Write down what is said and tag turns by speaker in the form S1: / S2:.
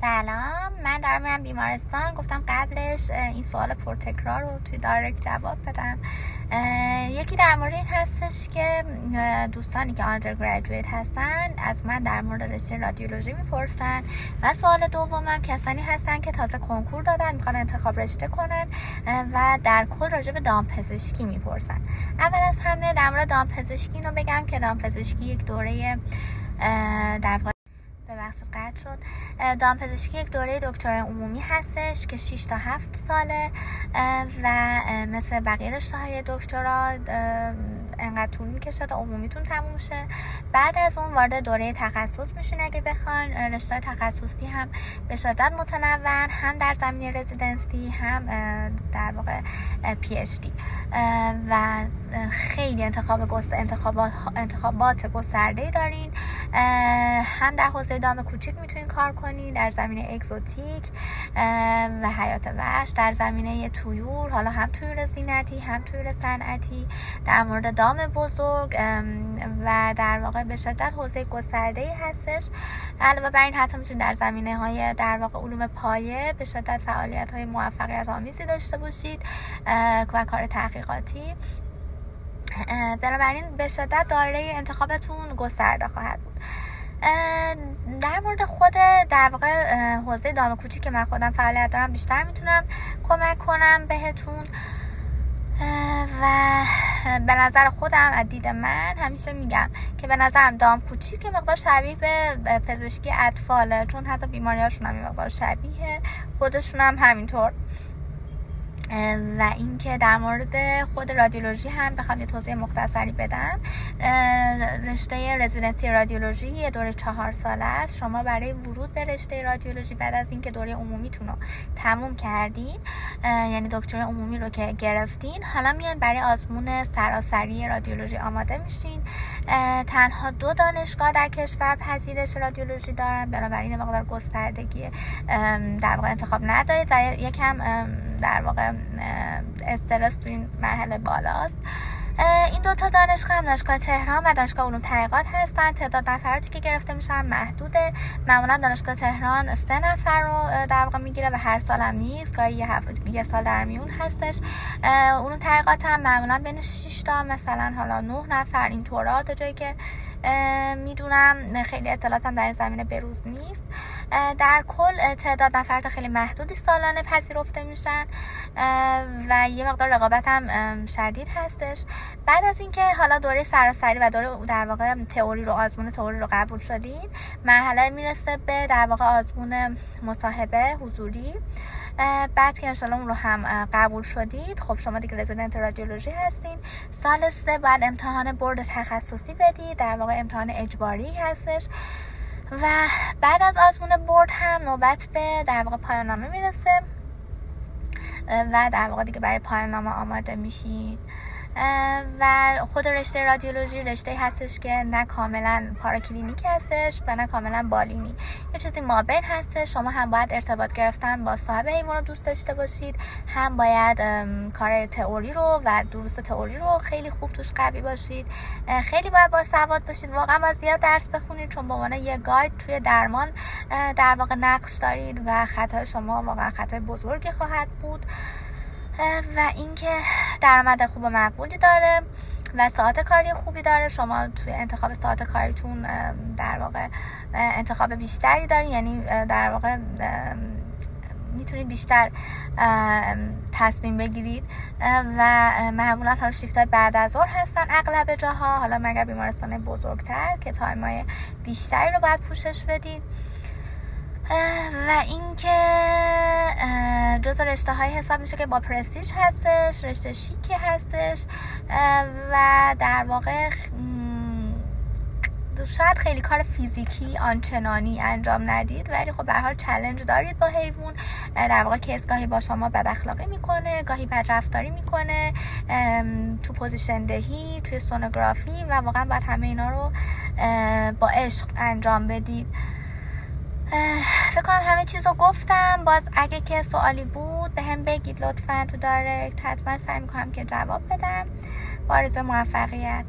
S1: سلام، من دارم میرم بیمارستان. گفتم قبلش این سوال پرتکرار رو توی دایرکت جواب بدم. یکی در مورد این هستش که دوستانی که آندرگرجویت هستن از من در مورد رشته رادیولوژی میپرسن و سوال دومم کسانی هستن که تازه کنکور دادن میخوان انتخاب رشته کنن و در کل راجع به دامپزشکی میپرسن. اول از همه در مورد دامپزشکی اینو بگم که دامپزشکی یک دوره در ببخشید قطع شد. دامپزشکی یک دوره دکترای عمومی هستش که 6 تا 7 ساله و مثل بقیه رشته‌های دکترا انقدر طول میکشه تا عمومیتون تموم شه. بعد از اون وارد دوره تخصص میشین اگه بخواین. رشته تخصصی هم به شدت متنوع، هم در زمینه رزیدنسی هم در واقع پی اچ دی و خیلی انتخابات گسترده‌ای دارین. هم در حوزه دام کوچیک میتونین کار کنین، در زمینه اگزوتیک و حیات وحش، در زمینه طیور، حالا هم طیور زینتی هم طیور صنعتی، در مورد دام بزرگ و در واقع به شدت حوزه گسترده‌ای هستش. علاوه بر این حتی میتونید در زمینه‌های در واقع علوم پایه به شدت فعالیت‌های موفقیت آمیزی داشته باشید و کار تحقیقاتی. بنابراین به شدت دایره انتخابتون گسترده خواهد بود. در مورد خود در واقع حوزه دام کوچیک که من خودم فعالیت دارم بیشتر میتونم کمک کنم بهتون و به نظر خودم از دید من همیشه میگم که به نظرم دام کوچیک مقدار شبیه به پزشکی اطفاله، چون حتی بیماریاشون هم مقدار شبیه، خودشون هم همینطور. و اینکه در مورد خود رادیولوژی هم بخوام یه توضیح مختصری بدم، رشته رزیدنسی رادیولوژی یه دوره 4 ساله است. شما برای ورود به رشته رادیولوژی بعد از اینکه دوره عمومیتون رو تموم کردین، یعنی دکترای عمومی رو که گرفتین، حالا میان برای آزمون سراسری رادیولوژی آماده میشین. تنها 2 دانشگاه در کشور پذیرش رادیولوژی دارن، بنابراین مقدار گستردگی در واقع انتخاب ندارید و یکم در واقع استرس تو این مرحله بالاست. این 2 تا دانشگاه هم دانشگاه تهران و دانشگاه علوم تحقیقات هستن. تعداد نفراتی که گرفته میشن محدوده. معمولا دانشگاه تهران 3 نفر رو در واقع میگیره و هر سال هم نیست، گاهی یه سال در میون هستش. علوم تحقیقات هم معمولا بین 6 تا مثلا حالا 9 نفر این طورا، تا جایی که میدونم خیلی اطلاعاتم در این زمینه بروز نیست. در کل تعداد نفرات خیلی محدودی سالانه پذیرفته میشن و یه مقدار رقابت هم شدید هستش. بعد از اینکه حالا دوره سراسری و دوره در واقع آزمون تئوری رو قبول شدین، مرحله میرسه به در واقع آزمون مصاحبه حضوری. بعد که انشالله اون رو هم قبول شدید، خب شما دیگه رزیدنت رادیولوژی هستین. سال 3 بعد امتحان بورد تخصصی بدید، در واقع امتحان اجباری هستش و بعد از آزمون بورد هم نوبت به در واقع پایان نامه میرسه و در واقع دیگه برای پایان نامه آماده میشید. و خود رشته رادیولوژی رشته هستش که نه کاملا پاراکلینیک هستش و نه کاملا بالینی، یه چیزی مابین هستش. شما هم باید ارتباط گرفتن با صاحب حیوان رو دوست داشته باشید، هم باید کار تئوری رو و دروس تئوری رو خیلی خوب توش قوی باشید. خیلی باید باسواد باشید، واقعا باید زیاد درس بخونید، چون به عنوان یه گاید توی درمان در واقع نقش دارید و خطای شما واقعا خطای بزرگی خواهد بود. و اینکه درآمد خوب و مقبولی داره و ساعت کاری خوبی داره. شما توی انتخاب ساعت کاریتون در واقع انتخاب بیشتری دارین، یعنی در واقع میتونید بیشتر تصمیم بگیرید و معمولا حالا شیفت‌های بعد از ظهر هستن اغلب جاها، حالا مگر بیمارستان بزرگتر که تایم‌های بیشتری رو باید پوشش بدید. و اینکه جزو رشته های حساب میشه که با پرستیژ هستش، رشته شیکی هستش و در واقع شاید خیلی کار فیزیکی آنچنانی انجام ندید، ولی خب به هر حال چالش دارید با حیوان. در واقع کیس گاهی با شما بد اخلاقی میکنه، گاهی بد رفتاری میکنه تو پوزیشن دهی، توی سونوگرافی و واقعا باید همه اینا رو با عشق انجام بدید. فکر کنم همه چیز رو گفتم. باز اگه که سوالی بود به هم بگید لطفا تو دایرکت، حتما سعی میکنم که جواب بدم. با آرزوی موفقیت.